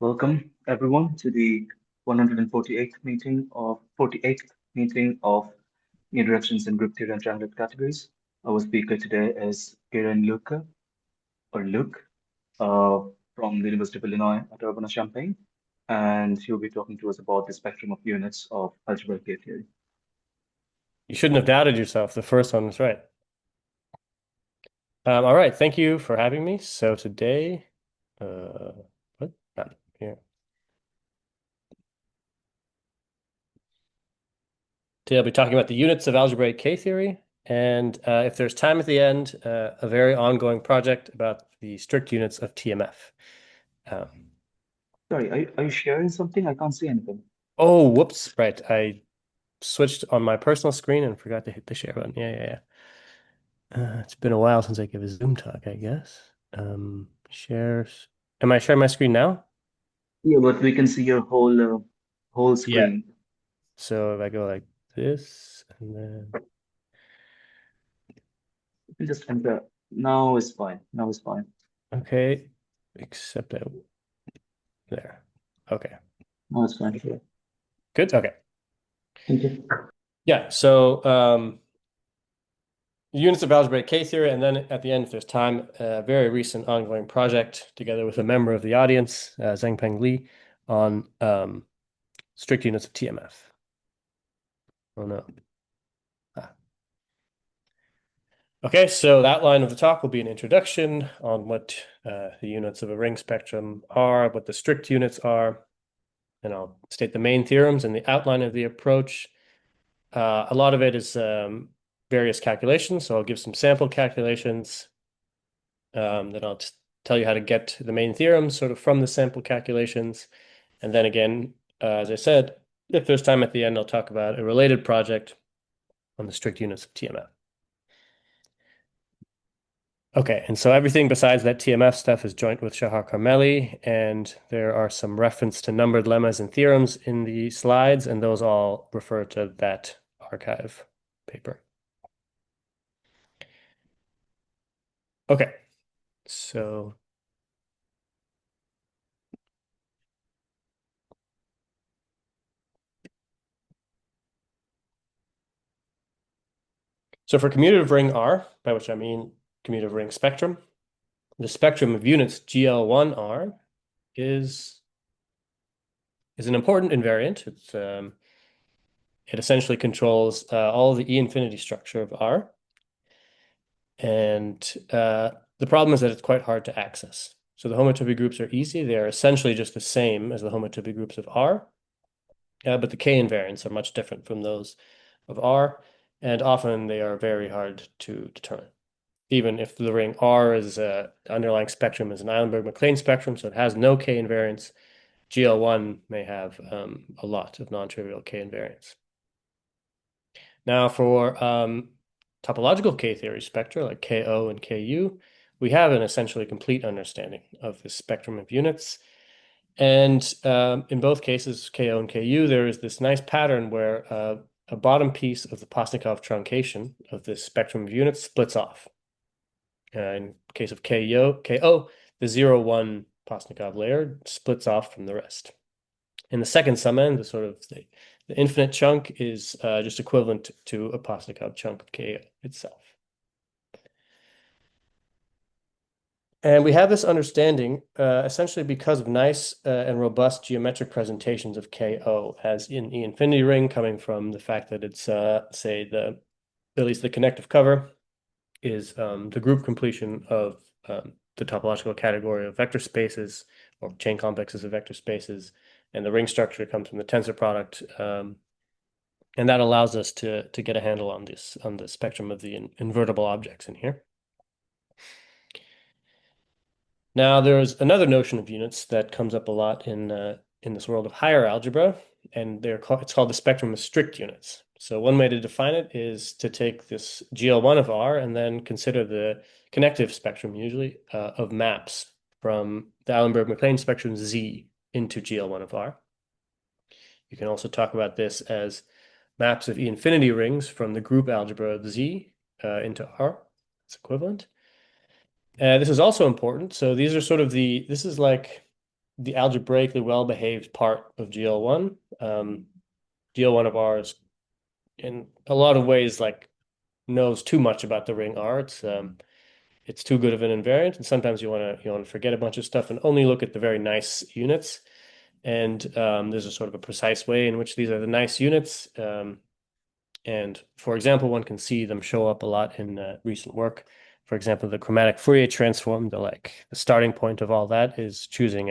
Welcome everyone to the 148th meeting of Introductions in Group Theory and Triangulated Categories. Our speaker today is Kiran Luecke or Luke uh, from the University of Illinois at Urbana-Champaign, and he'll be talking to us about the spectrum of units of algebraic K theory. You shouldn't have doubted yourself. The first one was right. All right. Thank you for having me. So today, uh, what? Not here. Today I'll be talking about the units of algebraic K theory, and if there's time at the end, a very ongoing project about the strict units of TMF. Um, Sorry, are you sharing something? I can't see anything. oh, whoops! Right, I switched on my personal screen and forgot to hit the share button. Yeah. It's been a while since I gave a Zoom talk, I guess. Shares. Am I sharing my screen now? Yeah, but we can see your whole Yeah. screen. So if I go like this, and then You can just enter. Now is fine. Now is fine. okay, except I there. Okay, Now it's fine. Okay. good. Okay, Thank you. yeah. So units of algebraic K theory, and then at the end, if there's time, a very recent ongoing project together with a member of the audience, Zhengpeng Li, on strict units of TMF. Oh no. Ah. Okay, so that line of the talk will be an introduction on what the units of a ring spectrum are, what the strict units are, and I'll state the main theorems and the outline of the approach. A lot of it is various calculations, so I'll give some sample calculations. Then I'll just tell you how to get to the main theorems sort of from the sample calculations. And then again, as I said, if there's time at the end, I'll talk about a related project on the strict units of TMF. Okay, and so everything besides that TMF stuff is joint with Shahar Karmeli, and there are some reference to numbered lemmas and theorems in the slides, and those all refer to that archive paper. Okay, so for commutative ring R, by which I mean commutative ring spectrum, the spectrum of units GL1R is an important invariant. It essentially controls all of the E infinity structure of R. And the problem is that it's quite hard to access. So the homotopy groups are easy. They are essentially just the same as the homotopy groups of R, but the K invariants are much different from those of R, and often they are very hard to determine. Even if the ring R is the underlying spectrum is an Eilenberg-MacLane spectrum, so it has no K invariance, GL1 may have a lot of non-trivial K invariants. Now, for topological K theory spectra like KO and KU, we have an essentially complete understanding of the spectrum of units. And in both cases, KO and KU, there is this nice pattern where a bottom piece of the Postnikov truncation of this spectrum of units splits off. In case of KO, the 0, 1 Postnikov layer splits off from the rest. In the second summand, the sort of the infinite chunk is just equivalent to a Postnikov chunk of KO itself. And we have this understanding essentially because of nice and robust geometric presentations of KO as in the infinity ring, coming from the fact that it's, say, at least the connective cover is the group completion of the topological category of vector spaces or chain complexes of vector spaces, and the ring structure comes from the tensor product, and that allows us to get a handle on the spectrum of the invertible objects in here. Now, there's another notion of units that comes up a lot in this world of higher algebra, and it's called the spectrum of strict units. So one way to define it is to take this GL1 of R and then consider the connective spectrum, usually, of maps from the Eilenberg-MacLane spectrum Z into GL1 of R. You can also talk about this as maps of E infinity rings from the group algebra of Z into R. It's equivalent. This is also important. So these are sort of this is like the algebraically well-behaved part of GL1. GL1 of R is in a lot of ways like knows too much about the ring R. It's too good of an invariant, and sometimes you want to forget a bunch of stuff and only look at the very nice units. And there's a sort of a precise way in which these are the nice units. And for example, one can see them show up a lot in recent work. For example, the chromatic Fourier transform, the starting point of all that is choosing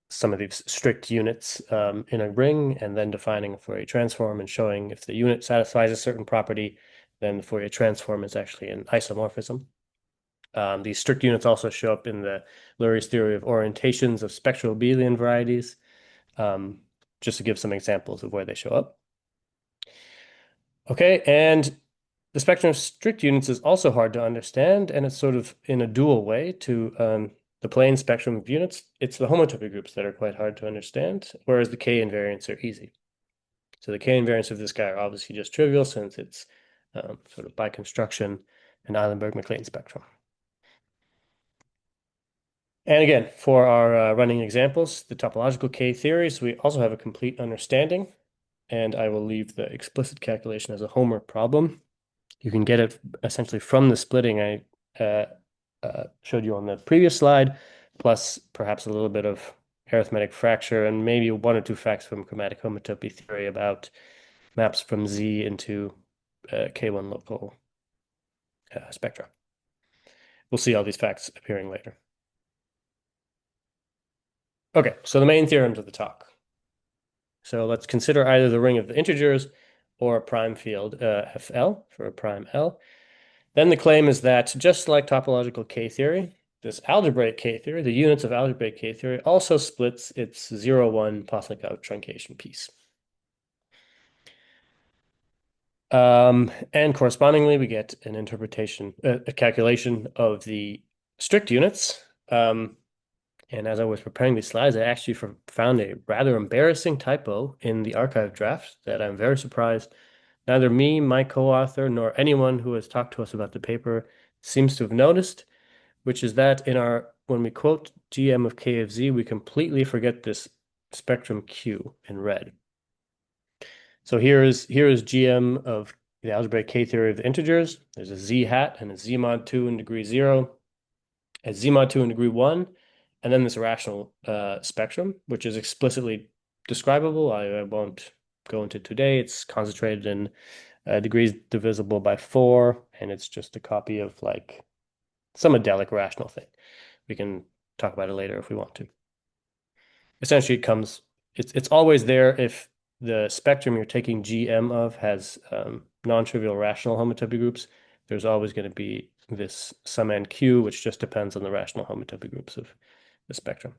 some of these strict units in a ring and then defining a Fourier transform and showing if the unit satisfies a certain property, then the Fourier transform is actually an isomorphism. These strict units also show up in the Lurie's theory of orientations of spectral abelian varieties, just to give some examples of where they show up. Okay, and the spectrum of strict units is also hard to understand, and it's sort of in a dual way to the plane spectrum of units. It's the homotopy groups that are quite hard to understand, whereas the K invariants are easy. So the K invariants of this guy are obviously just trivial since it's sort of by construction an Eilenberg-MacLane spectrum. And again, for our running examples, the topological K theories, we also have a complete understanding, and I will leave the explicit calculation as a homework problem. You can get it essentially from the splitting I showed you on the previous slide, plus perhaps a little bit of arithmetic fracture and maybe one or two facts from chromatic homotopy theory about maps from Z into K1 local spectra. We'll see all these facts appearing later. Okay, so the main theorems of the talk. So let's consider either the ring of the integers or a prime field FL for a prime L. Then the claim is that just like topological K theory, this algebraic K theory, the units of algebraic K theory, also splits its 0-1 Posnichoff truncation piece. And correspondingly, we get an interpretation, a calculation of the strict units. And as I was preparing these slides, I actually found a rather embarrassing typo in the archive draft that I'm very surprised neither me, my co-author, nor anyone who has talked to us about the paper seems to have noticed, which is that when we quote GM of K of Z, we completely forget this spectrum Q in red. So here is GM of the algebraic K theory of the integers. There's a Z hat and a Z mod 2 in degree 0, a Z mod 2 in degree 1, and then this rational spectrum, which is explicitly describable. I won't go into today. It's concentrated in degrees divisible by 4, and it's just a copy of like some adelic rational thing. We can talk about it later if we want to. Essentially, it's always there if the spectrum you're taking GM of has non-trivial rational homotopy groups. There's always going to be this sum n q, which just depends on the rational homotopy groups of the spectrum.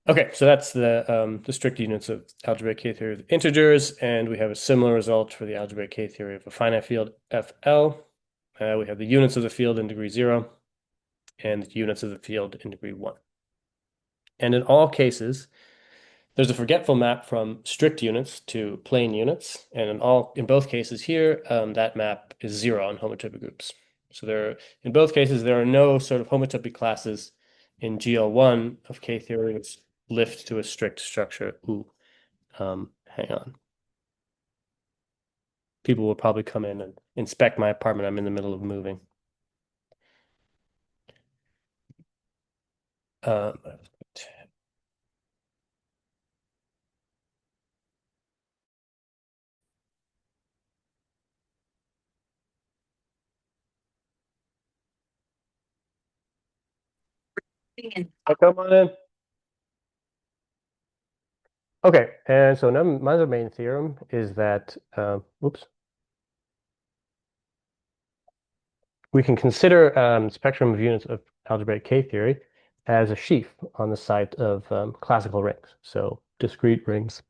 Okay, so that's the strict units of algebraic K theory of integers, and we have a similar result for the algebraic K theory of a finite field FL. We have the units of the field in degree 0 and the units of the field in degree 1. And in all cases, there's a forgetful map from strict units to plane units, and in both cases here, that map is 0 on homotopy groups. So in both cases, there are no sort of homotopy classes in GL1 of K theory which lift to a strict structure. Ooh, hang on. People will probably come in and inspect my apartment. I'm in the middle of moving. Come on in. Okay, and so now my other main theorem is that, we can consider spectrum of units of algebraic K theory as a sheaf on the site of classical rings, so discrete rings.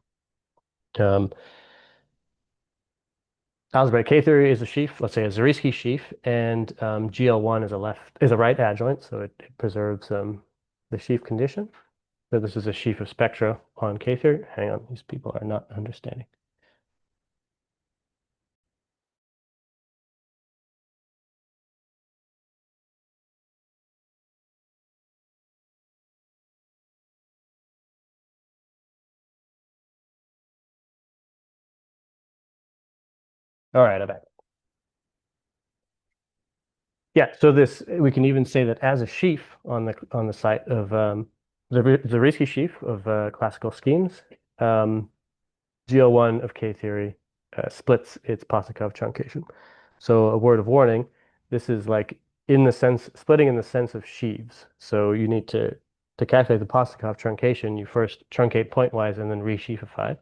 Algebraic K theory is a sheaf, let's say a Zariski sheaf, and GL1 is a right adjoint, so it preserves the sheaf condition. So this is a sheaf of spectra on K theory. Hang on, these people are not understanding. All right, I'm back. Yeah, so this we can even say that as a sheaf on the site of the Zariski sheaf of classical schemes, um, GL1 of K theory splits its Posnikov truncation. So a word of warning, this is like in the sense splitting in the sense of sheaves. So you need to calculate the Posnikov truncation, you first truncate pointwise and then resheafify.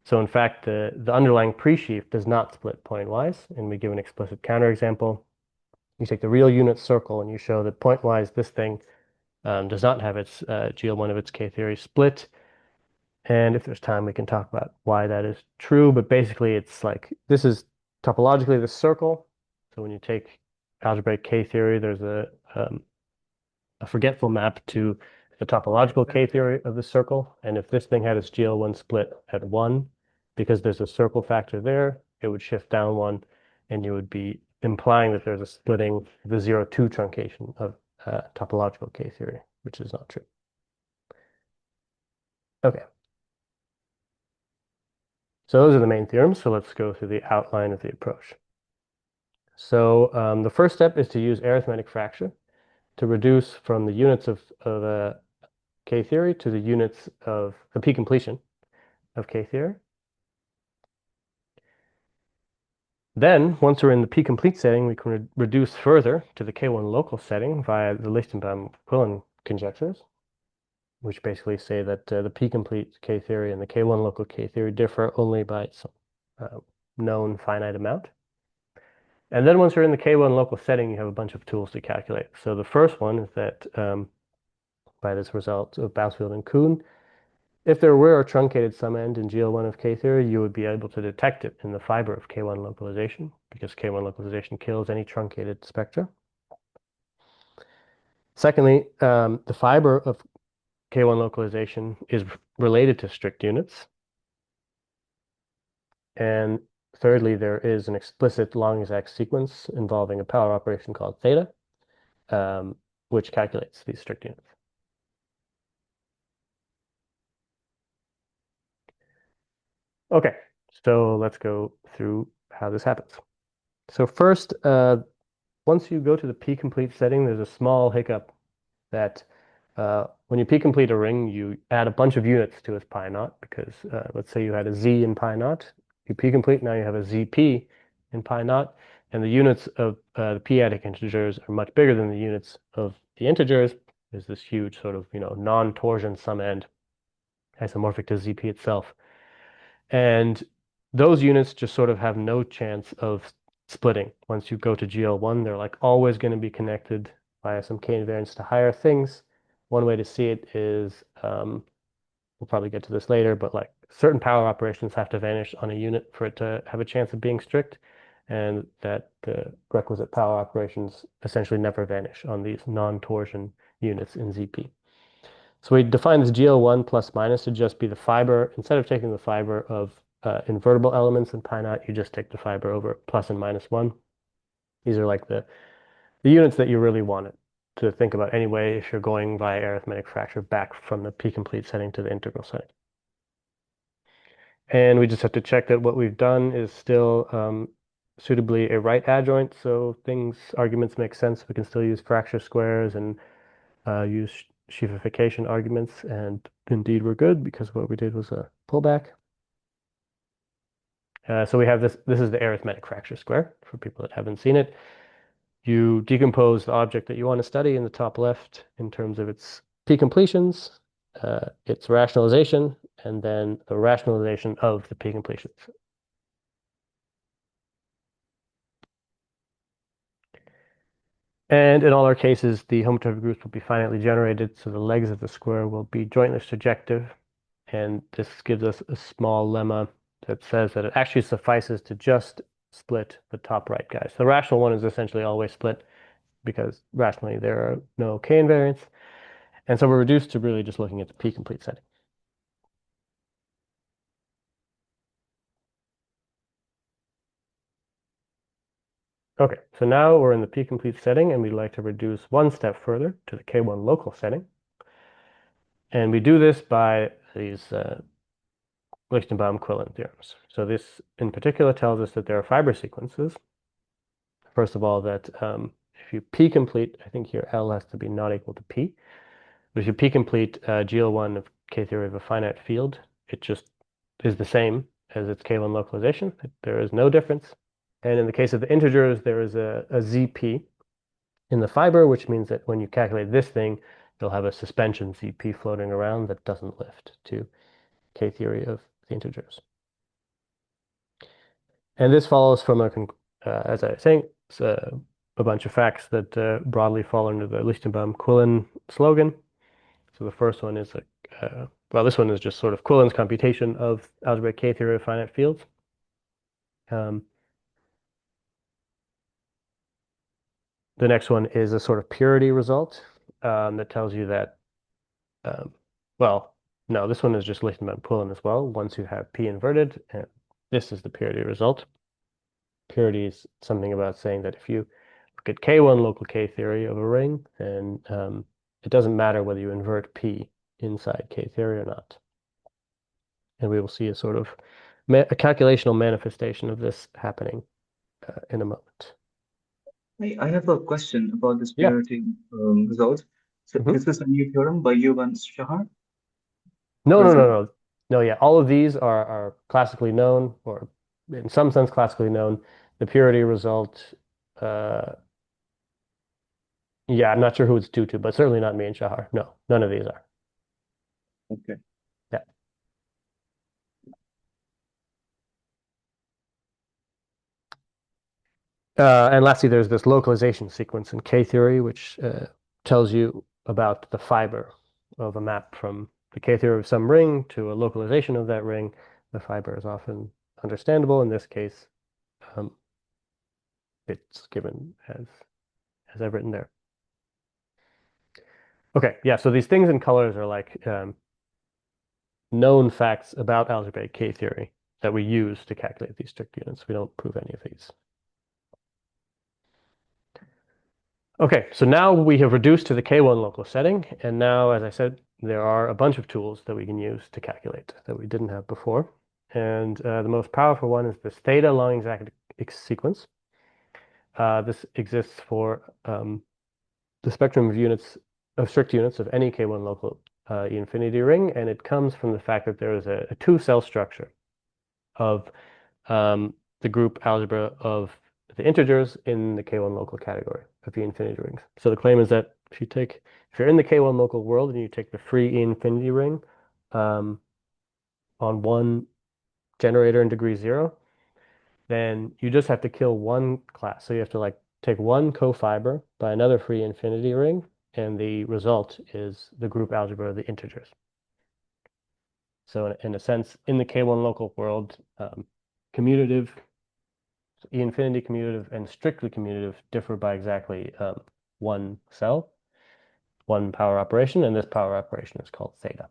So in fact, the underlying pre-sheaf does not split pointwise, and we give an explicit counterexample. You take the real unit circle and you show that pointwise this thing does not have its GL1 of its K theory split. And if there's time, we can talk about why that is true. But basically, it's like this is topologically the circle. So when you take algebraic K theory, there's a forgetful map to the topological K theory of the circle. And if this thing had its GL1 split at 1, because there's a circle factor there, it would shift down 1, and you would be implying that there's a splitting the 0-2 truncation of topological K theory, which is not true. Okay. So those are the main theorems. So let's go through the outline of the approach. So the first step is to use arithmetic fracture to reduce from the units of K theory to the units of the P completion of K theory. Then, once we're in the P-complete setting, we can reduce further to the K1 local setting via the Lichtenbaum-Quillen conjectures, which basically say that the P-complete K theory and the K1 local K theory differ only by some known finite amount. And then once you're in the K1 local setting, you have a bunch of tools to calculate. So the first one is that by this result of Bousfield and Kuhn, if there were a truncated sum end in GL1 of K theory, you would be able to detect it in the fiber of K1 localization, because K1 localization kills any truncated spectra. Secondly, the fiber of K1 localization is related to strict units. And thirdly, there is an explicit long exact sequence involving a power operation called theta, which calculates these strict units. Okay, so let's go through how this happens. So first, once you go to the P-complete setting, there's a small hiccup that when you P-complete a ring, you add a bunch of units to its pi naught because let's say you had a z in pi naught. You P-complete, now you have a zp in pi naught, and the units of the p-adic integers are much bigger than the units of the integers. There's this huge sort of, non-torsion sum end isomorphic to zp itself. And those units just sort of have no chance of splitting. Once you go to GL1, they're like always going to be connected via some k invariance to higher things. One way to see it is, we'll probably get to this later, but like certain power operations have to vanish on a unit for it to have a chance of being strict, and that the requisite power operations essentially never vanish on these non-torsion units in ZP. So we define this GL1 plus minus to just be the fiber. Instead of taking the fiber of invertible elements in pi naught, you just take the fiber over plus and minus 1. These are like the units that you really want it to think about anyway if you're going via arithmetic fracture back from the P-complete setting to the integral setting. And we just have to check that what we've done is still suitably a right adjoint, so arguments make sense. We can still use fracture squares and use sheafification arguments, and indeed we're good because what we did was a pullback. So we have this is the arithmetic fracture square for people that haven't seen it. You decompose the object that you want to study in the top left in terms of its P completions, its rationalization, and then the rationalization of the P completions. And in all our cases, the homotopy groups will be finitely generated, so the legs of the square will be jointly surjective. And this gives us a small lemma that says that it actually suffices to just split the top right guys. The rational one is essentially always split because rationally there are no k invariants. And so we're reduced to really just looking at the P-complete setting. Okay, so now we're in the P-complete setting and we'd like to reduce one step further to the K1 local setting. And we do this by these Lichtenbaum-Quillen theorems. So this in particular tells us that there are fiber sequences. First of all, that if you p-complete, I think here L has to be not equal to p, but if you p-complete GL1 of K-theory of a finite field, it just is the same as its K1 localization. There is no difference. And in the case of the integers, there is a ZP in the fiber, which means that when you calculate this thing, you'll have a suspension ZP floating around that doesn't lift to K-theory of the integers. And this follows from as I was saying, it's a bunch of facts that broadly fall under the Lichtenbaum-Quillen slogan. So the first one is well, this one is just sort of Quillen's computation of algebraic K-theory of finite fields. The next one is a sort of purity result that tells you that, well, no, this one is just Lichtenbaum-Quillen as well. Once you have P inverted, and this is the purity result. Purity is something about saying that if you look at K1 local K-theory of a ring, then it doesn't matter whether you invert P inside K-theory or not. And we will see a sort of a calculational manifestation of this happening in a moment. I have a question about this Yeah. purity result. So is this a new theorem by Yuval Shahar? No, yeah. All of these are classically known, or in some sense classically known. The purity result, yeah, I'm not sure who it's due to, but certainly not me and Shahar. No, none of these are. Okay. Yeah. And lastly, there's this localization sequence in K-theory, which tells you about the fiber of a map from the K-theory of some ring to a localization of that ring. The fiber is often understandable. In this case, it's given as I've written there. Okay, yeah, so these things in colors are like known facts about algebraic K-theory that we use to calculate these strict units. We don't prove any of these. Okay, so now we have reduced to the K1 local setting, and now, as I said, there are a bunch of tools that we can use to calculate that we didn't have before. And the most powerful one is this theta long exact sequence. This exists for the spectrum of units of strict units of any K1 local E infinity ring, and it comes from the fact that there is a two-cell structure of the group algebra of the integers in the K1 local category of E infinity rings. So the claim is that if you're in the K1 local world and you take the free E infinity ring on one generator in degree 0, then you just have to kill one class. So you have to like take one cofiber by another free infinity ring, and the result is the group algebra of the integers. So in a sense, in the K1 local world, commutative, E infinity commutative, and strictly commutative differ by exactly one cell, one power operation, and this power operation is called theta.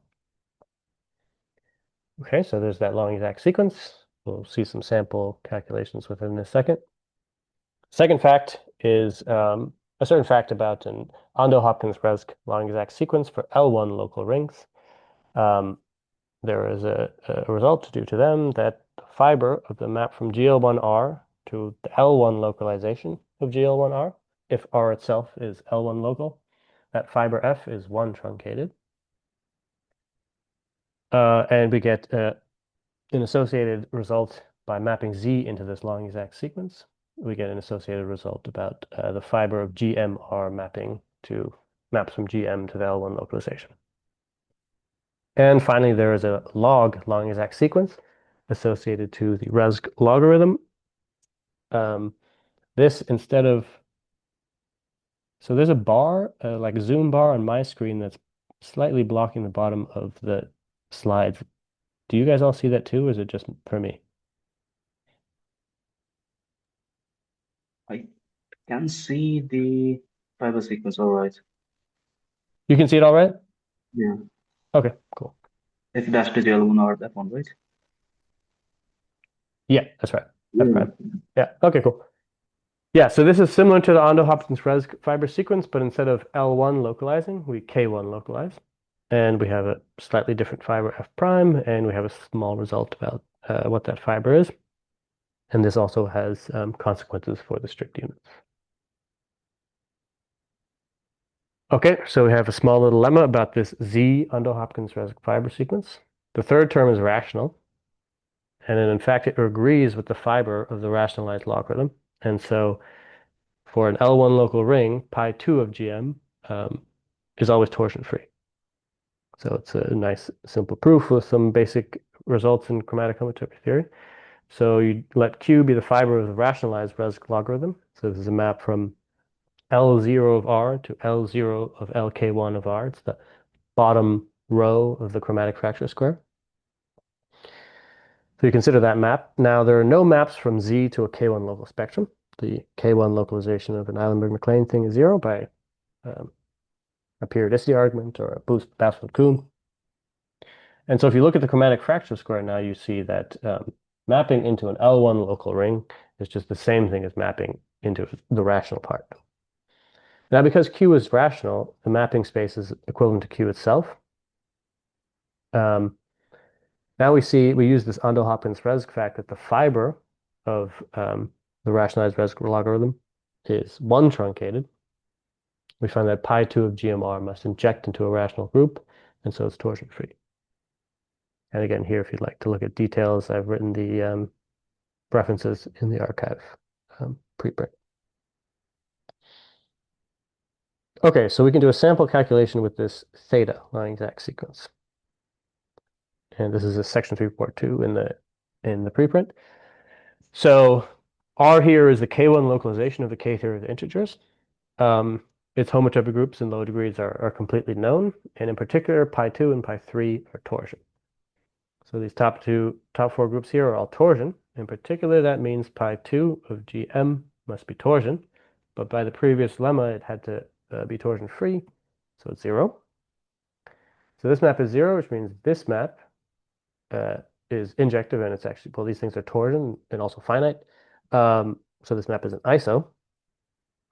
Okay, so there's that long exact sequence. We'll see some sample calculations within a second. Second fact is a certain fact about an Ondo-Hopkins-Resk long exact sequence for L1 local rings. There is a result due to them that the fiber of the map from GL1R to the L1 localization of GL1R, if R itself is L1 local, that fiber F is 1 truncated. And we get an associated result by mapping Z into this long exact sequence. We get an associated result about the fiber of GMR maps from GM to the L1 localization. And finally, there is a log long exact sequence associated to the Resk logarithm. This instead of, so there's a bar, like a zoom bar on my screen that's slightly blocking the bottom of the slides. Do you guys all see that too, or is it just for me? I can see the fiber sequence, all right. You can see it all right? Yeah. Okay, cool. If dash to L1 or that one, right? Yeah, that's right. F Yeah. prime. Yeah, okay, cool. Yeah, so this is similar to the Ondo-Hopkins-Resk fiber sequence, but instead of L1 localizing, we K1 localize. and we have a slightly different fiber F prime, and we have a small result about what that fiber is. And this also has consequences for the strict units. Okay, so we have a small little lemma about this Z Undo-Hopkins-Resnick fiber sequence. The third term is rational, and in fact it agrees with the fiber of the rationalized logarithm. And so for an L1 local ring, pi2 of GM is always torsion-free. So it's a nice simple proof with some basic results in chromatic homotopy theory. So you let Q be the fiber of the rationalized Resnick logarithm. So this is a map from L0 of R to L0 of LK1 of R. It's the bottom row of the chromatic fracture square. So you consider that map. Now there are no maps from Z to a K1 local spectrum. The K1 localization of an Eilenberg-MacLane thing is 0 by a periodicity argument or a Basfeld-Kuhn. And so if you look at the chromatic fracture square now, you see that mapping into an L1 local ring is just the same thing as mapping into the rational part. Now, because Q is rational, the mapping space is equivalent to Q itself. Now we use this Undo-Hopkins-Resnick fact that the fiber of the rationalized Resnick logarithm is 1 truncated. We find that pi2 of GMR must inject into a rational group, and so it's torsion-free. And again, here, if you'd like to look at details, I've written the references in the archive preprint. Okay, so we can do a sample calculation with this theta line exact sequence. And this is a section 3.2 in the preprint. So R here is the K1 localization of the K theory of the integers. Its homotopy groups in low degrees are completely known, and in particular, pi2 and pi3 are torsion. So these top 4 groups here are all torsion. In particular, that means pi2 of GM must be torsion, but by the previous lemma, it had to be torsion-free, so it's 0. So this map is 0, which means this map is injective, and it's actually, well, these things are torsion and also finite. So this map is an iso.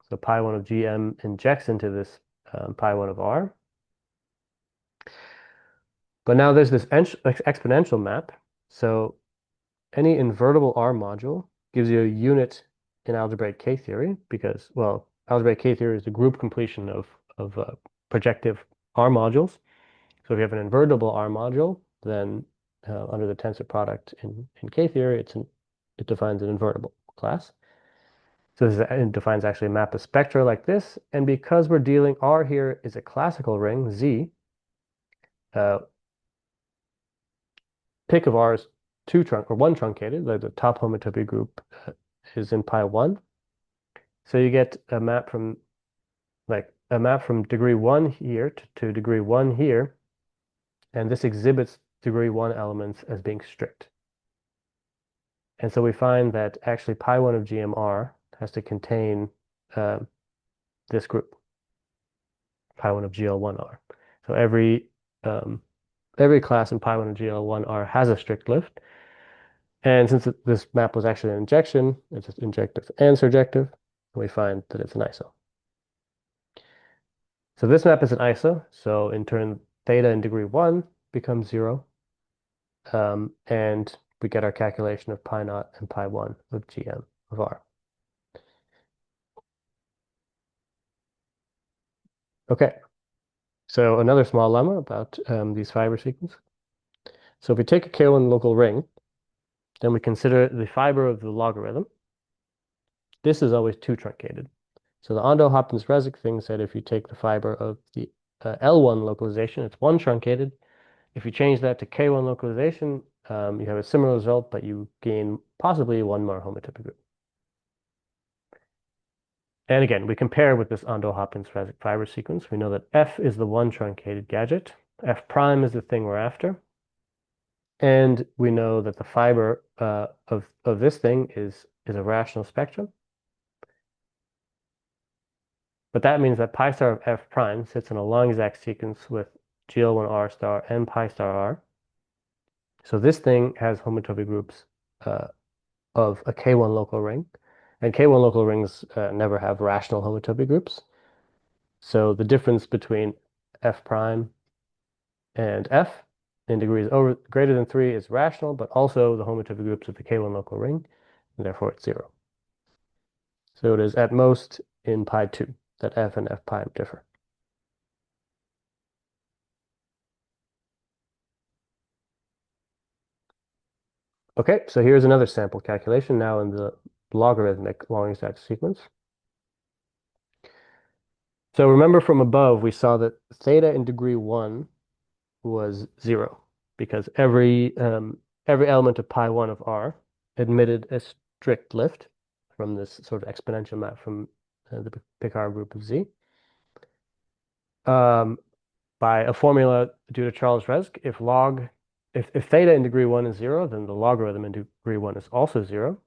So pi1 of GM injects into this pi1 of R. But now there's this exponential map. So any invertible R module gives you a unit in algebraic K theory because, well, algebraic K theory is the group completion of projective R modules. So if you have an invertible R module, then under the tensor product in K theory, it defines an invertible class. So it defines actually a map of spectra like this. And because we're dealing, R here is a classical ring, Z, pick of R is 1 truncated, like the top homotopy group is in pi1. So you get a map from degree 1 here to degree 1 here, and this exhibits degree 1 elements as being strict. And so we find that actually pi1 of GMR has to contain this group, pi1 of GL1R. So every class in pi1 of GL1R has a strict lift. And since this map was actually an injection, it's just injective and surjective, and we find that it's an iso. So this map is an iso, so in turn, theta in degree 1 becomes 0, and we get our calculation of pi naught and pi1 of GM of R. Okay, so another small lemma about these fiber sequences. So if we take a K1 local ring, then we consider the fiber of the logarithm. This is always 2 truncated. So the Undo-Hopkins-Resnick thing said if you take the fiber of the L1 localization, it's 1 truncated. If you change that to K1 localization, you have a similar result, but you gain possibly 1 more homotopy group. And again, we compare with this Undo-Hopkins-Resnick fiber sequence. We know that F is the 1 truncated gadget. F prime is the thing we're after. And we know that the fiber of this thing is a rational spectrum. But that means that pi star of F prime sits in a long exact sequence with GL1R star and pi star R. So this thing has homotopy groups of a K1 local ring. And K1 local rings never have rational homotopy groups. So the difference between F prime And F in degrees over greater than 3 is rational, but also the homotopy groups of the K1 local ring, and therefore it's 0. So it is at most in pi 2 that F and F prime differ. Okay, so here's another sample calculation now in the logarithmic long exact sequence. So remember from above, we saw that theta in degree 1 was 0 because every element of pi 1 of R admitted a strict lift from this sort of exponential map from the Picard group of Z. By a formula due to Charles Resk, if theta in degree 1 is 0, then the logarithm in degree 1 is also 0.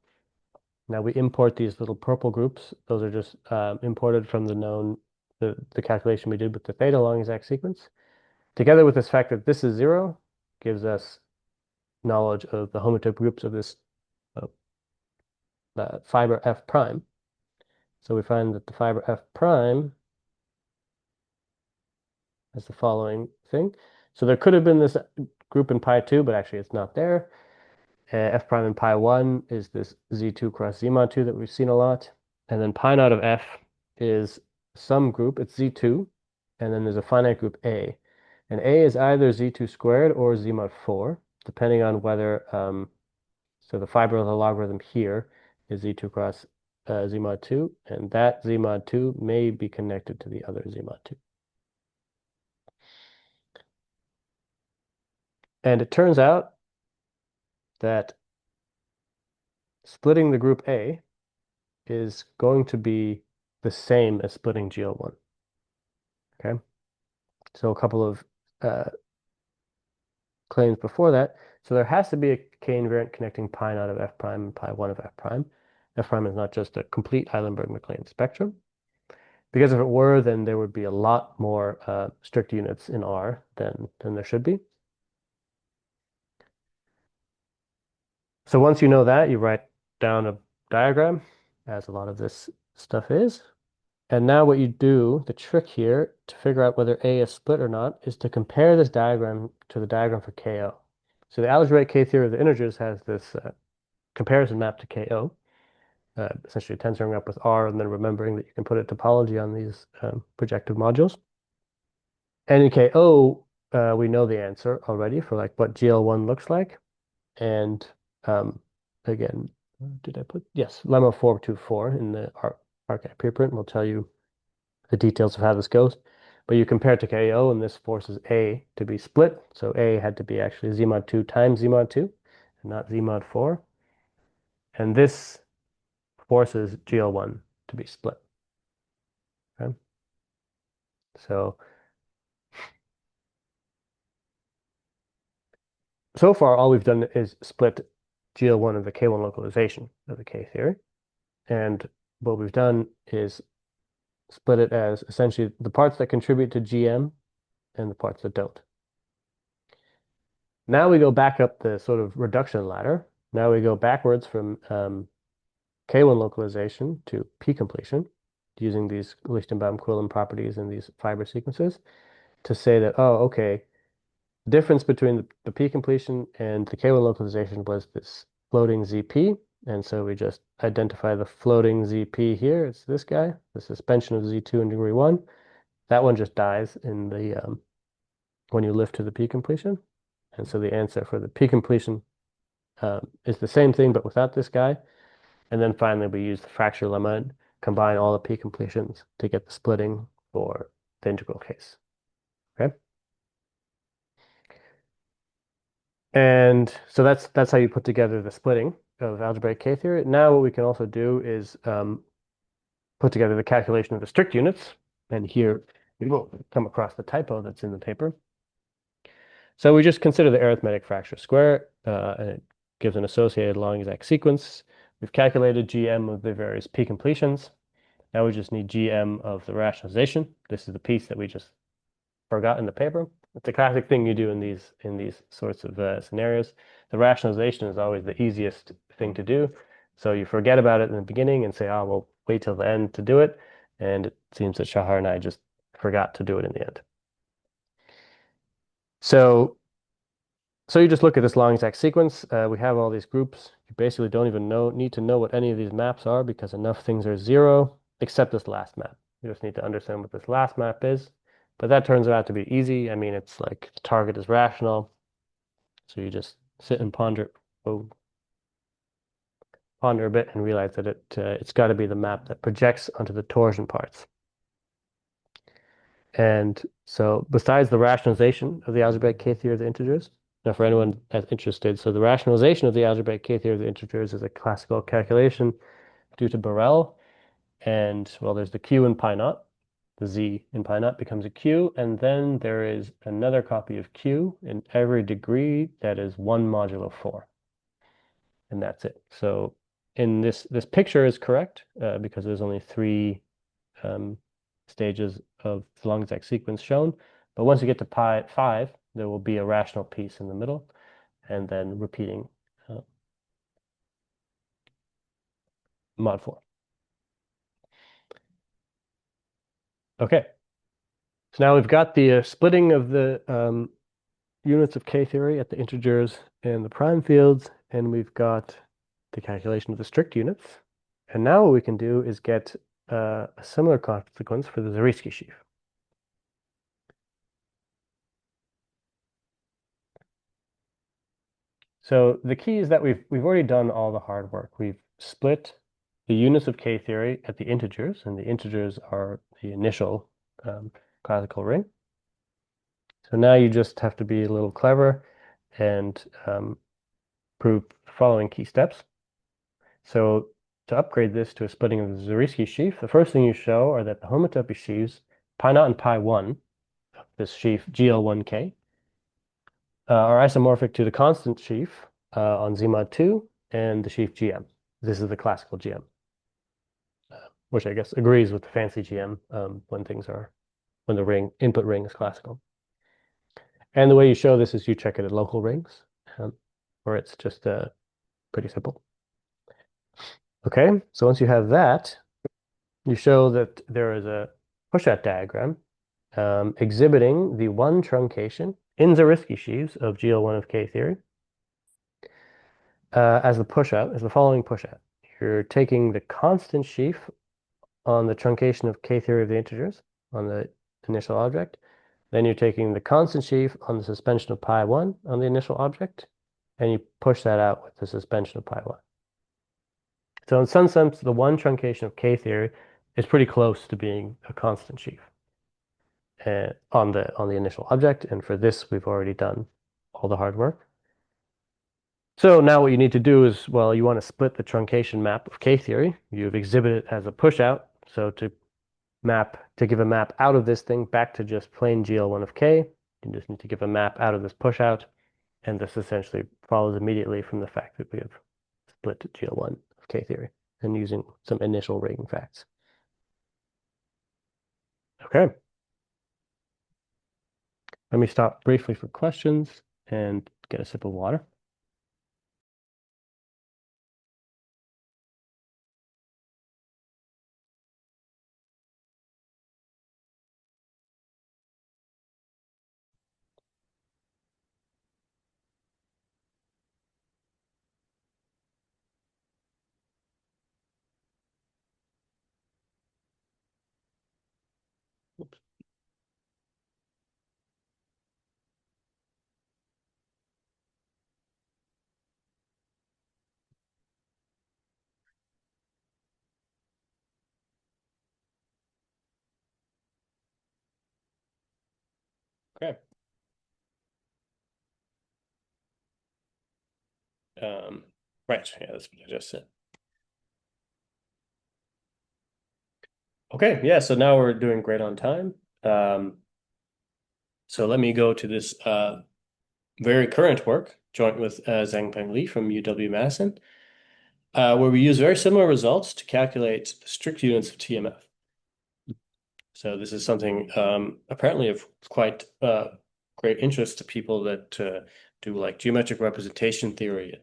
Now we import these little purple groups. Those are just imported from the calculation we did with the theta long exact sequence. Together with this fact that this is 0 gives us knowledge of the homotopy groups of this fiber F prime. So we find that the fiber F prime has the following thing. So there could have been this group in pi 2, but actually it's not there. F prime in pi 1 is this Z2 cross Z mod 2 that we've seen a lot. And then pi naught of F is some group, it's Z2, and then there's a finite group A. And A is either Z2 squared or Z mod 4, depending on whether, so the fiber of the logarithm here is Z2 cross Z mod 2, and that Z mod 2 may be connected to the other Z mod 2. And it turns out that splitting the group A is going to be the same as splitting GL1. Okay, so a couple of claims before that. So there has to be a K invariant connecting pi naught of F prime and pi 1 of F prime. F prime is not just a complete Eilenberg-MacLane spectrum. Because if it were, then there would be a lot more strict units in R than there should be. So once you know that, you write down a diagram, as a lot of this stuff is. And now what you do, the trick here to figure out whether A is split or not, is to compare this diagram to the diagram for KO. So the algebraic K-theory of the integers has this comparison map to KO, essentially tensoring up with R and then remembering that you can put a topology on these projective modules. And in KO, we know the answer already for like what GL1 looks like. And again, did I put? Yes, lemma 424 in the archive preprint will tell you the details of how this goes. But you compare it to KO, and this forces A to be split. So A had to be actually Z mod 2 times Z mod 2, and not Z mod 4. And this forces GL1 to be split. Okay? So far, all we've done is split GL1 of the K1 localization of the K theory. And what we've done is split it as essentially the parts that contribute to GM and the parts that don't. Now we go back up the sort of reduction ladder. Now we go backwards from K1 localization to P completion using these Lichtenbaum-Quillen properties in these fiber sequences to say that, oh, okay, the difference between the P completion and the K1 localization was this floating ZP. And so we just identify the floating ZP here. It's this guy, the suspension of Z2 in degree 1. That one just dies in the when you lift to the P completion. And so the answer for the P completion is the same thing, but without this guy. And then finally, we use the fracture lemma and combine all the P completions to get the splitting for the integral case. Okay. And so that's how you put together the splitting of algebraic K theory. Now what we can also do is put together the calculation of the strict units. And here we will come across the typo that's in the paper. So we just consider the arithmetic fracture square, and it gives an associated long exact sequence. We've calculated GM of the various P completions. Now we just need GM of the rationalization. This is the piece that we just forgot in the paper. It's a classic thing you do in these sorts of scenarios. The rationalization is always the easiest thing to do. So you forget about it in the beginning and say, oh, we'll wait till the end to do it. And it seems that Shahar and I just forgot to do it in the end. So you just look at this long exact sequence. We have all these groups. You basically don't even need to know what any of these maps are because enough things are zero, except this last map. You just need to understand what this last map is. But that turns out to be easy. I mean, it's like the target is rational. So you just sit and ponder a bit and realize that it's got to be the map that projects onto the torsion parts. And so besides the rationalization of the algebraic K-theory of the integers, now for anyone that's interested, so the rationalization of the algebraic K-theory of the integers is a classical calculation due to Borel. And well, there's the Q in pi naught. The Z in pi naught becomes a Q. And then there is another copy of Q in every degree that is 1 modulo 4. And that's it. So in this picture is correct because there's only 3 stages of the long exact sequence shown. But once you get to pi 5, there will be a rational piece in the middle, and then repeating mod 4. Okay. So now we've got the splitting of the units of K-theory at the integers and the prime fields, and we've got the calculation of the strict units. And now what we can do is get a similar consequence for the Zariski sheaf. So the key is that we've already done all the hard work. We've split the units of K-theory at the integers, and the integers are the initial classical ring. So now you just have to be a little clever and prove the following key steps. So to upgrade this to a splitting of the Zariski sheaf, the first thing you show are that the homotopy sheaves pi naught and pi 1 of this sheaf GL1K are isomorphic to the constant sheaf on Z mod 2 and the sheaf GM. This is the classical GM, which I guess agrees with the fancy GM when the input ring is classical. And the way you show this is you check it at local rings, where it's just pretty simple. Okay, so once you have that, you show that there is a push-out diagram exhibiting the one truncation in Zariski sheaves of GL1 of K theory as the following push-out. You're taking the constant sheaf on the truncation of K theory of the integers on the initial object. Then you're taking the constant sheaf on the suspension of pi 1 on the initial object, and you push that out with the suspension of pi 1. So in some sense, the one truncation of K theory is pretty close to being a constant sheaf on the initial object. And for this, we've already done all the hard work. So now what you need to do is, well, you want to split the truncation map of K theory. You've exhibited it as a push out. So to give a map out of this thing back to just plain GL1 of K, you just need to give a map out of this push out. And this essentially follows immediately from the fact that we have split GL1 of K theory and using some initial ring facts. Okay. Let me stop briefly for questions and get a sip of water. Oops. Okay. Right. Yeah, that's what I just said. Okay. Yeah. So now we're doing great on time. So let me go to this very current work, joint with Zhangpeng Li from UW-Madison, where we use very similar results to calculate the strict units of TMF. So this is something apparently of quite great interest to people that do like geometric representation theory.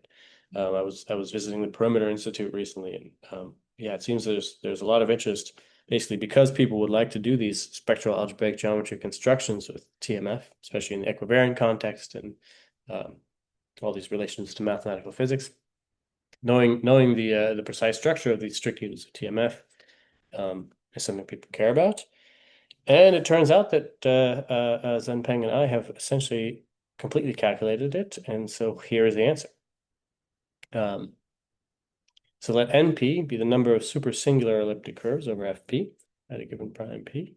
I was visiting the Perimeter Institute recently, and yeah, it seems there's a lot of interest basically because people would like to do these spectral algebraic geometry constructions with TMF, especially in the equivariant context and all these relations to mathematical physics, knowing the precise structure of these strict units of TMF is something people care about. And it turns out that Zhenpeng and I have essentially completely calculated it, and so here is the answer. So let NP be the number of supersingular elliptic curves over FP at a given prime P.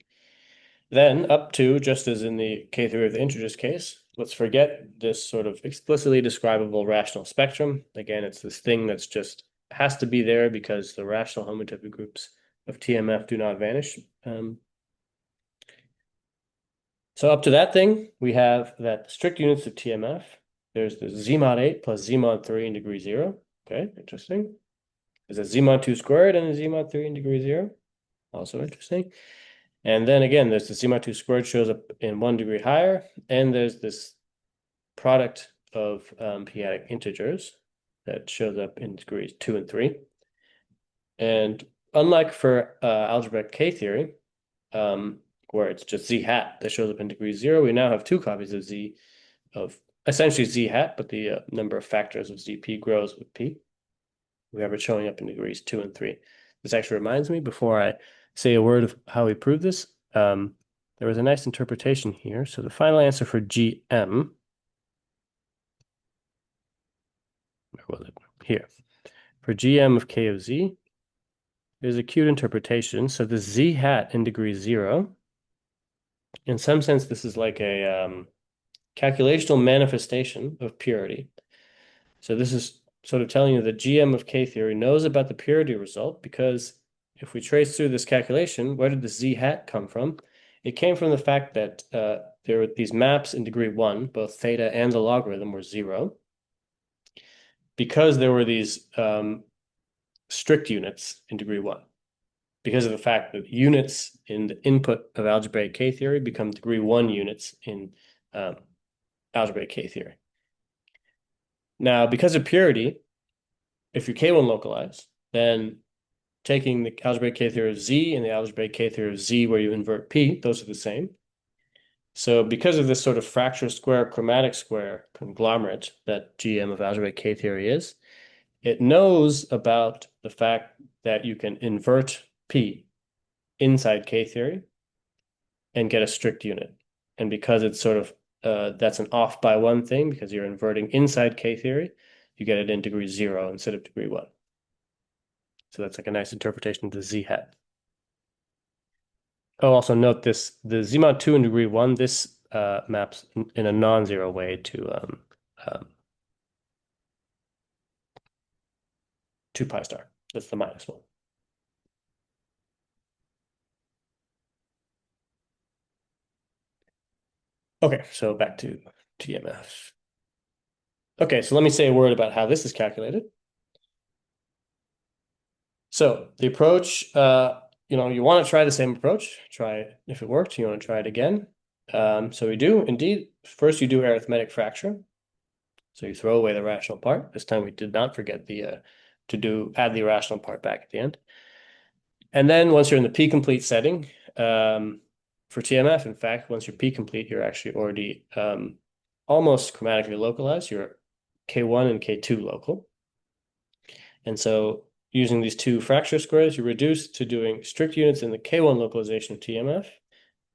Then up to, just as in the K-theory of the integers case, let's forget this sort of explicitly describable rational spectrum. Again, it's this thing that's just has to be there because the rational homotopy groups of TMF do not vanish. So up to that thing, we have that strict units of TMF. There's the Z mod 8 plus Z mod 3 in degree 0. Okay, interesting. There's a Z mod 2 squared and a Z mod 3 in degree 0. Also interesting. And then again, there's the Z mod 2 squared shows up in 1 degree higher. And there's this product of p-adic integers that shows up in degrees 2 and 3. And unlike for algebraic K-theory, where it's just Z hat that shows up in degree 0, we now have two copies of Z of essentially Z hat, but the number of factors of ZP grows with P. We have it showing up in degrees 2 and 3. This actually reminds me, before I say a word of how we prove this, there was a nice interpretation here. So the final answer for GM, where was it? Here. For GM of K of Z, there's a cute interpretation. So the Z hat in degree 0, in some sense, this is like a calculational manifestation of purity. So this is sort of telling you that GM of K theory knows about the purity result, because if we trace through this calculation, where did the Z hat come from? It came from the fact that there were these maps in degree 1, both theta and the logarithm were 0, because there were these strict units in degree 1, because of the fact that units in the input of algebraic K theory become degree 1 units in algebraic K theory. Now, because of purity, if you K1 localize, then taking the algebraic K theory of Z and the algebraic K theory of Z where you invert P, those are the same. So because of this sort of fracture square, chromatic square conglomerate that GM of algebraic K theory is, it knows about the fact that you can invert P inside K theory and get a strict unit. And because it's sort of that's an off by 1 thing, because you're inverting inside K theory, you get it in degree 0 instead of degree 1. So that's like a nice interpretation of the Z hat. Oh, also note this, the Z mod 2 in degree 1, this maps in a non-zero way to 2 pi star. That's the minus 1. Okay, so back to TMF. Okay, so let me say a word about how this is calculated. So the approach, you want to try the same approach. Try it. If it worked, you want to try it again. So we do indeed. First, you do arithmetic fracture. So you throw away the rational part. This time we did not forget the add the irrational part back at the end. And then once you're in the p-complete setting, for TMF, in fact, once you're p-complete, you're actually already almost chromatically localized. You're K1 and K2 local. And so using these 2 fracture squares, you reduce to doing strict units in the K1 localization of TMF,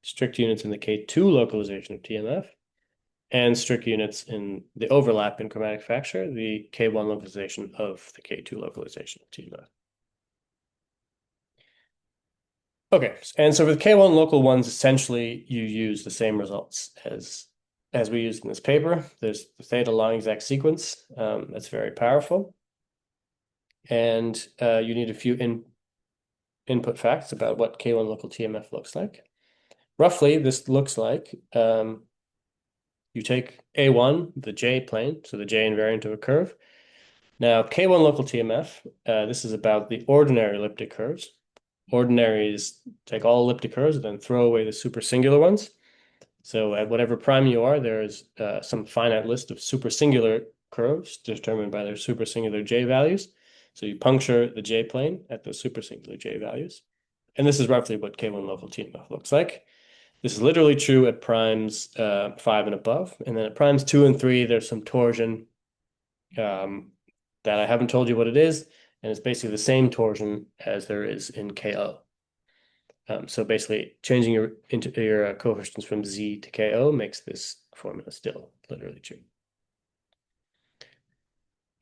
strict units in the K2 localization of TMF, and strict units in the overlap in chromatic fracture, the K1 localization of the K2 localization of TMF. Okay, and so for the K1 local ones, essentially you use the same results as we used in this paper. There's the theta long exact sequence. That's very powerful. And you need a few input facts about what K1 local TMF looks like. Roughly, this looks like you take A1, the J plane, so the J invariant of a curve. Now, K1 local TMF, this is about the ordinary elliptic curves. Ordinary is take all elliptic curves and then throw away the supersingular ones. So at whatever prime you are, there is some finite list of supersingular curves determined by their supersingular J values. So you puncture the J plane at the supersingular J values. And this is roughly what K1 local TMF looks like. This is literally true at primes 5 and above. And then at primes 2 and 3, there's some torsion that I haven't told you what it is. And it's basically the same torsion as there is in KO. So basically, changing your coefficients from Z to KO makes this formula still literally true.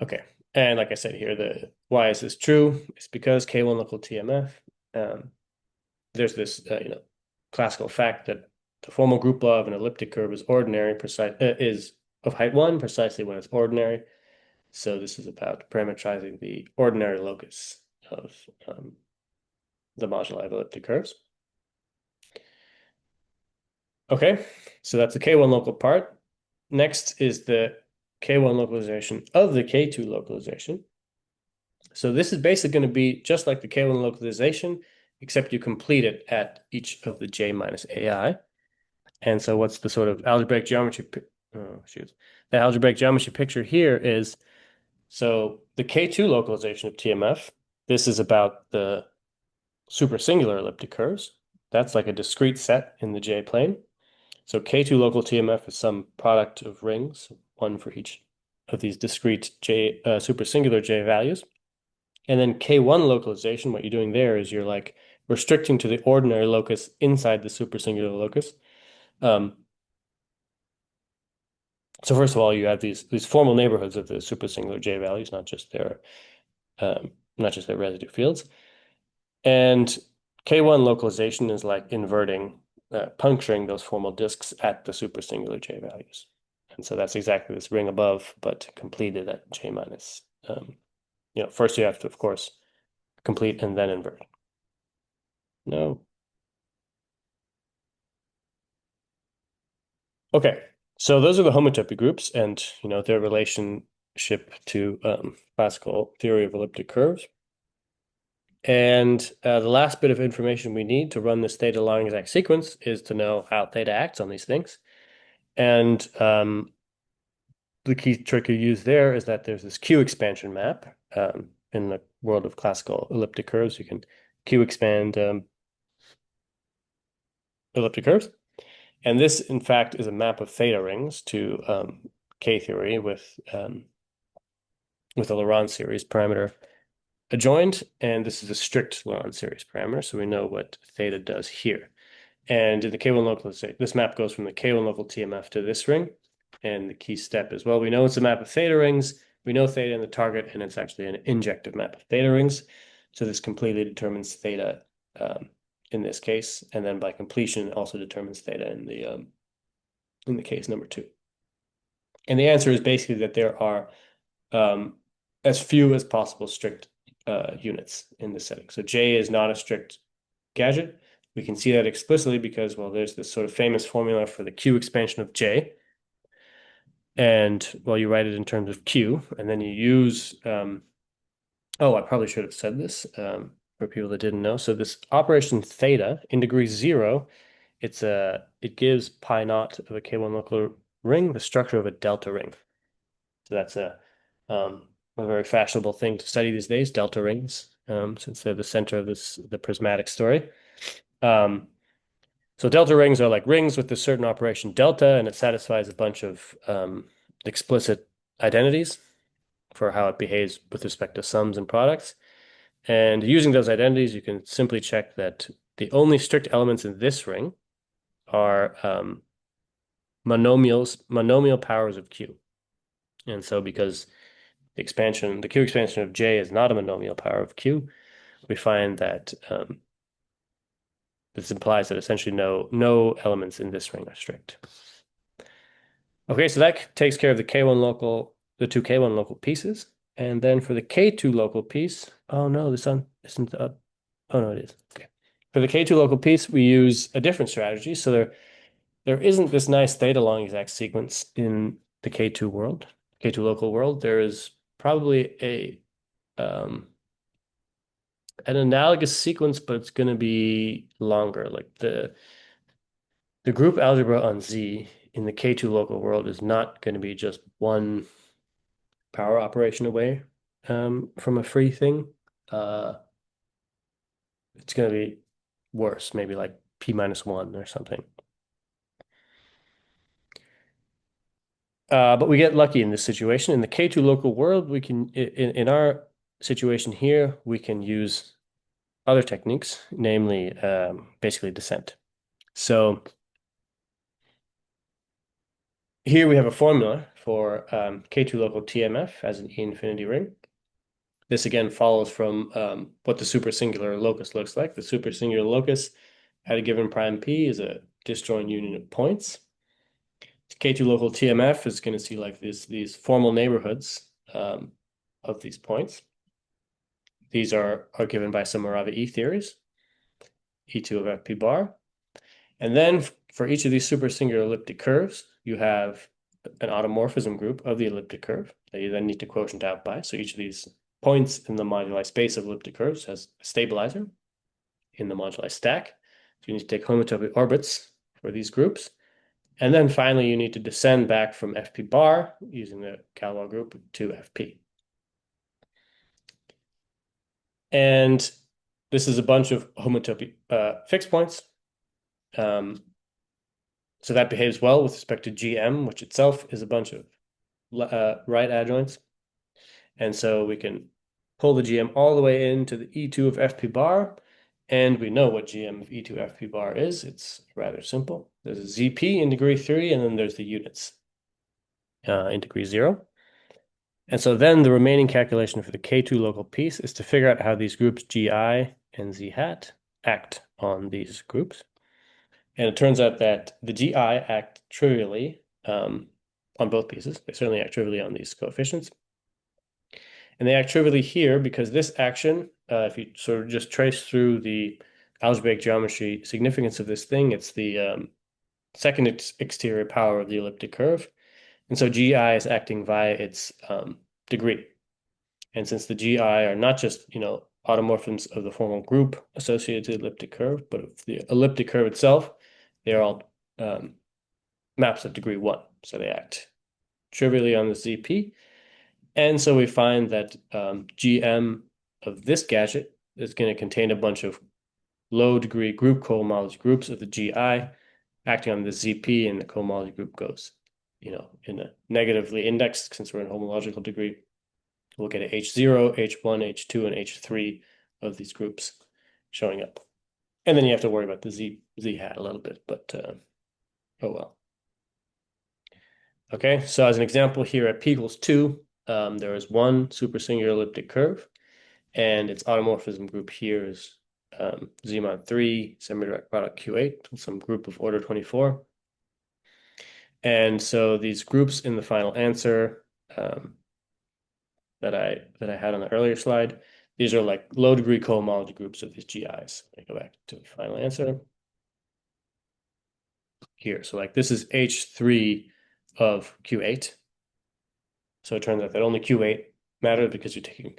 Okay, and like I said here, why is this true? It's because K1 local TMF. There's this classical fact that the formal group law of an elliptic curve is is of height 1 precisely when it's ordinary. So this is about parametrizing the ordinary locus of the moduli of elliptic curves. Okay, so that's the K1 local part. Next is the K1 localization of the K2 localization. So this is basically going to be just like the K1 localization, except you complete it at each of the J minus AI. And so what's the sort of algebraic geometry? Oh, shoot. The algebraic geometry picture here is, so the K2 localization of TMF, this is about the supersingular elliptic curves. That's like a discrete set in the J plane. So K2 local TMF is some product of rings, one for each of these discrete J supersingular J values. And then K1 localization, what you're doing there is you're like restricting to the ordinary locus inside the supersingular locus. So first of all, you have these formal neighborhoods of the supersingular J values, not just their residue fields. And K1 localization is like inverting, puncturing those formal disks at the supersingular J values. And so that's exactly this ring above, but completed at J minus. First you have to, of course, complete and then invert. No. Okay, so those are the homotopy groups and their relationship to classical theory of elliptic curves. And the last bit of information we need to run this theta long exact sequence is to know how theta acts on these things. And the key trick you use there is that there's this Q expansion map. In the world of classical elliptic curves, you can Q expand elliptic curves. And this, in fact, is a map of theta rings to K theory with a Laurent series parameter adjoined. And this is a strict Laurent series parameter, so we know what theta does here. And in the K1 local, this map goes from the K1 local TMF to this ring. And the key step is, well, we know it's a map of theta rings. We know theta in the target, and it's actually an injective map of theta rings. So this completely determines theta in this case. And then by completion, it also determines theta in the case number 2. And the answer is basically that there are as few as possible strict units in this setting. So J is not a strict gadget. We can see that explicitly because, well, there's this sort of famous formula for the Q expansion of J. And, well, you write it in terms of Q, and then you use, I probably should have said this for people that didn't know. So this operation theta in degree 0, it gives pi naught of a K1 local ring the structure of a delta ring. So that's a very fashionable thing to study these days, delta rings, since they're the center of the prismatic story. So delta rings are like rings with a certain operation delta, and it satisfies a bunch of explicit identities for how it behaves with respect to sums and products. And using those identities, you can simply check that the only strict elements in this ring are monomial powers of Q. And so because the Q expansion of J is not a monomial power of Q, we find that this implies that essentially no elements in this ring are strict. Okay, so that takes care of the two K1 local pieces. And then for the K2 local piece, oh no, this one isn't up. Oh no, it is. Okay. For the K2 local piece, we use a different strategy. So there isn't this nice theta long exact sequence in the K2 world, K2 local world. There is probably an analogous sequence, but it's going to be longer. Like the group algebra on Z in the K2 local world is not going to be just one power operation away from a free thing. It's going to be worse, maybe like p minus 1 or something. But we get lucky in this situation. In the K2 local world, we can, in our situation here, we can use other techniques, namely basically descent. So here we have a formula for K2 local TMF as an E-infinity ring. This again follows from what the supersingular locus looks like. The supersingular locus at a given prime P is a disjoint union of points. K2 local TMF is going to see like these formal neighborhoods of these points. These are given by some Morava E theories, E2 of FP bar. And then for each of these supersingular elliptic curves, you have an automorphism group of the elliptic curve that you then need to quotient out by. So each of these points in the moduli space of elliptic curves has a stabilizer in the moduli stack. So you need to take homotopy orbits for these groups. And then finally, you need to descend back from FP bar using the Galois group to FP. And this is a bunch of homotopy fixed points. So that behaves well with respect to GM, which itself is a bunch of right adjoints. And so we can pull the GM all the way into the E2 of FP bar. And we know what GM of E2 FP bar is. It's rather simple. There's a ZP in degree 3, and then there's the units in degree 0. And so then the remaining calculation for the K2 local piece is to figure out how these groups GI and Z hat act on these groups. And it turns out that the GI act trivially on both pieces. They certainly act trivially on these coefficients. And they act trivially here because this action, if you sort of just trace through the algebraic geometry significance of this thing, it's the second exterior power of the elliptic curve. And so GI is acting via its degree. And since the GI are not just, automorphisms of the formal group associated to the elliptic curve, but of the elliptic curve itself, they're all maps of degree 1. So they act trivially on the ZP. And so we find that GM of this gadget is going to contain a bunch of low degree group cohomology groups of the GI acting on the ZP, and the cohomology group goes, in a negatively indexed, since we're in homological degree. We'll get a H0, H1, H2, and H3 of these groups showing up. And then you have to worry about the Z hat a little bit, but oh well. Okay, so as an example here at p equals 2, there is one supersingular elliptic curve, and its automorphism group here is Z mod 3, semidirect product Q8, some group of order 24. And so these groups in the final answer that I had on the earlier slide, these are like low degree cohomology groups of these GIs. I go back to the final answer here. So like this is H3 of Q8. So it turns out that only Q8 matters because you're taking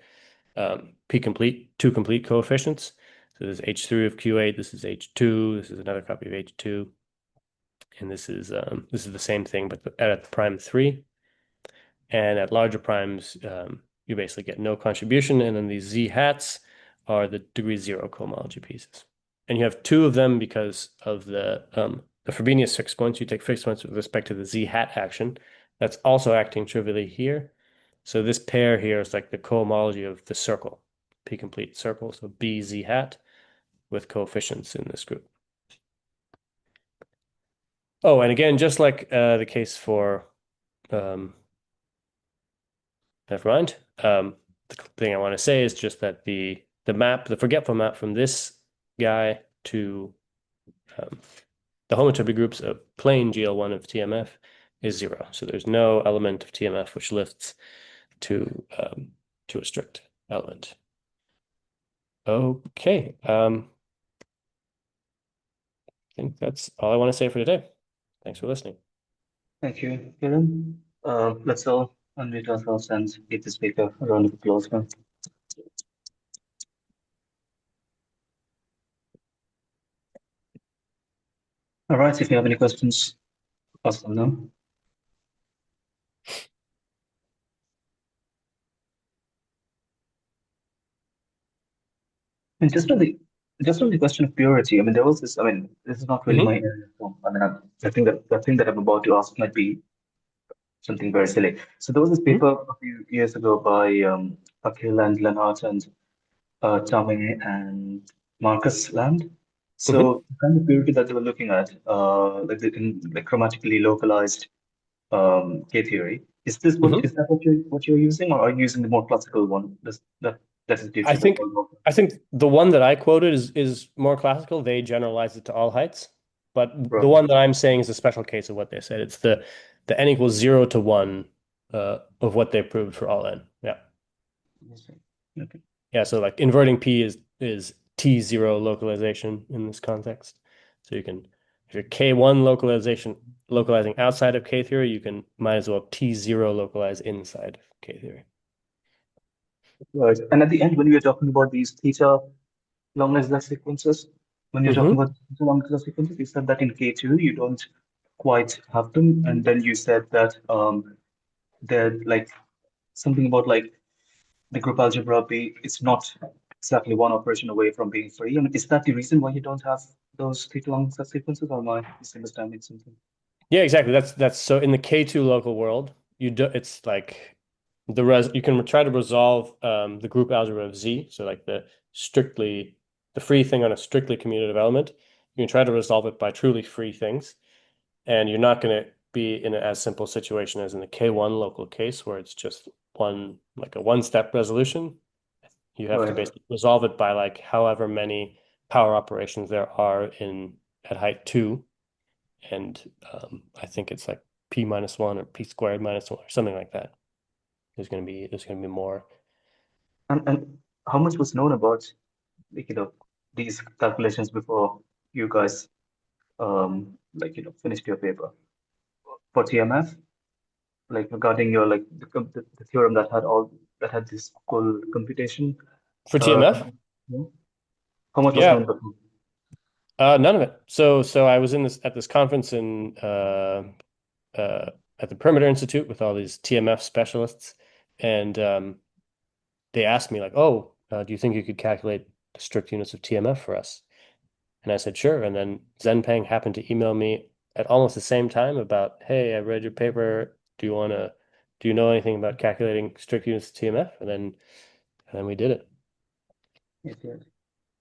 P complete, two complete coefficients. So this is H3 of Q8, this is H2, this is another copy of H2. And this is the same thing, but at the prime 3. And at larger primes, you basically get no contribution. And then these Z hats are the degree 0 cohomology pieces. And you have two of them because of the Frobenius fixed points. You take fixed points with respect to the Z hat action. That's also acting trivially here. So this pair here is like the cohomology of the circle, P complete circle. So B Z hat with coefficients in this group. Oh, and again, just like the case for never mind. The thing I want to say is just that the forgetful map from this guy to the homotopy groups of plain GL1 of TMF is 0. So there's no element of TMF which lifts to a strict element. Okay. I think that's all I want to say for today. Thanks for listening. Thank you, Kiran. Let's all unmute ourselves and give the speaker a round of applause now. All right, if you have any questions, ask them now. And just on the just on the question of purity, I mean, there was this, I mean, this is not really my Hmm. area. So, I mean, I think that the thing that I'm about to ask might be something very silly. So there was this paper a few years ago by Akhil and Leonard and Tommy and Marcus Land. Hmm. So the kind of purity that they were looking at, like like chromatically localized K theory. Hmm. Is that what you're using, or are you using the more classical one? That is due I to the think world. I think the one that I quoted is more classical. They generalize it to all heights, but the Right. one that I'm saying is a special case of what they said. It's the n equals 0 to 1 of what they proved for all n. Yeah, Okay. yeah. So like inverting p is T0 localization in this context. So you can if you're K1 localizing outside of K theory, you can might as well T0 localize inside of K theory. Right. And at the end, when we are talking about these theta long Dirichlet sequences, when you're talking Hmm. about theta long Dirichlet sequences, you said that in K2 you don't quite have them, and then you said that they're like something about like the group algebra be it's not exactly one operation away from being free. I mean, is that the reason why you don't have those theta long sequences, or am I misunderstanding something? Yeah, exactly. That's so in the K2 local world, you do it's like the res you can try to resolve the group algebra of Z, so like the free thing on a strictly commutative element. You can try to resolve it by truly free things, and you're not going to be in an as simple situation as in the K1 local case where it's just like a one-step resolution. You have to Right. basically resolve it by like however many power operations there are in at height 2, and I think it's like p minus one or p squared minus one or something like that. There's gonna be more. And how much was known about like these calculations before you guys finished your paper for TMF, like regarding your like the theorem that had this full computation. For Uh, TMF? yeah. How much was Yeah, known before? none of it. So I was in this at this conference in uh, at the Perimeter Institute with all these TMF specialists, and they asked me like, "Oh, do you think you could calculate the strict units of TMF for us?" And I said, "Sure." And then Zenpeng happened to email me at almost the same time about, "Hey, I read your paper. Do you know anything about calculating strict units of TMF?" And then we did it. Yes, yes.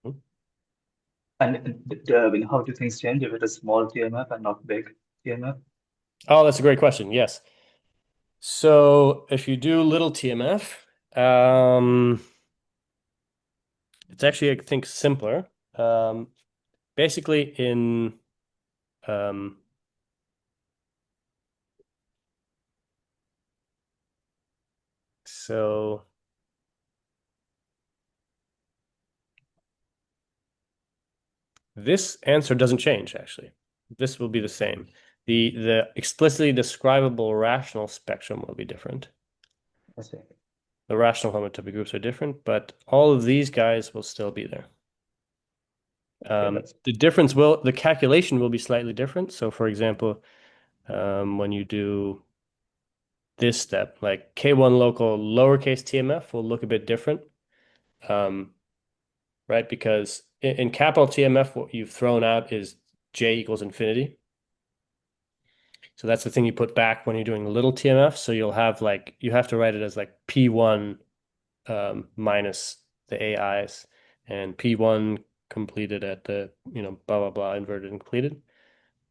Hmm. And I mean, how do things change if it is small TMF and not big TMF? Oh, that's a great question. Yes. So if you do little TMF, it's actually, I think, simpler. Um, basically, um, so this answer doesn't change, actually. This will be the same. The explicitly describable rational spectrum will be different. I see. The rational homotopy groups are different, but all of these guys will still be there. Okay, that's The calculation will be slightly different. So, for example, when you do this step, like K1 local lowercase TMF will look a bit different, um, right? Because in capital TMF, what you've thrown out is J equals infinity. So that's the thing you put back when you're doing little TMF. So you'll have like, you have to write it as like P1 minus the AIs and P1 completed at the, blah, blah, blah, inverted and completed.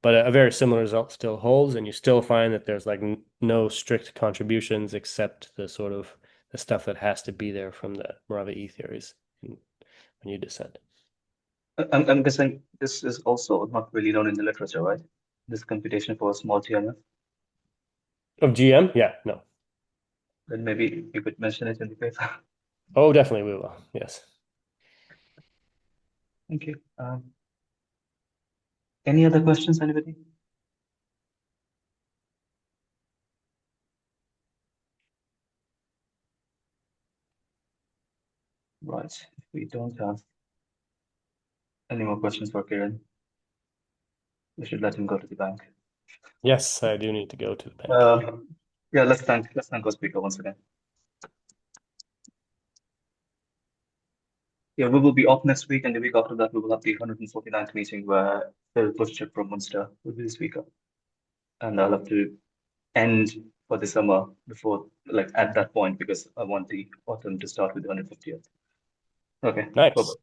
But a very similar result still holds, and you still find that there's like no strict contributions except the sort of the stuff that has to be there from the Morava E theories when you descend. I'm guessing this is also not really known in the literature, right? This computation for small TMF. Of GM? Yeah, no. Then maybe you could mention it in the paper. Oh, definitely we will. Yes. Thank you. Any other questions, anybody? Right. If we don't have any more questions for Kiran, we should let him go to the bank. Yes, I do need to go to the bank. Uh, yeah, let's thank our speaker once again. Yeah, we will be off next week, and the week after that, we will have the 149th meeting where Phil Butcher from Munster will be the speaker. And I'll have to end for the summer before, like at that point, because I want the autumn to start with the 150th. Okay, bye-bye. Nice.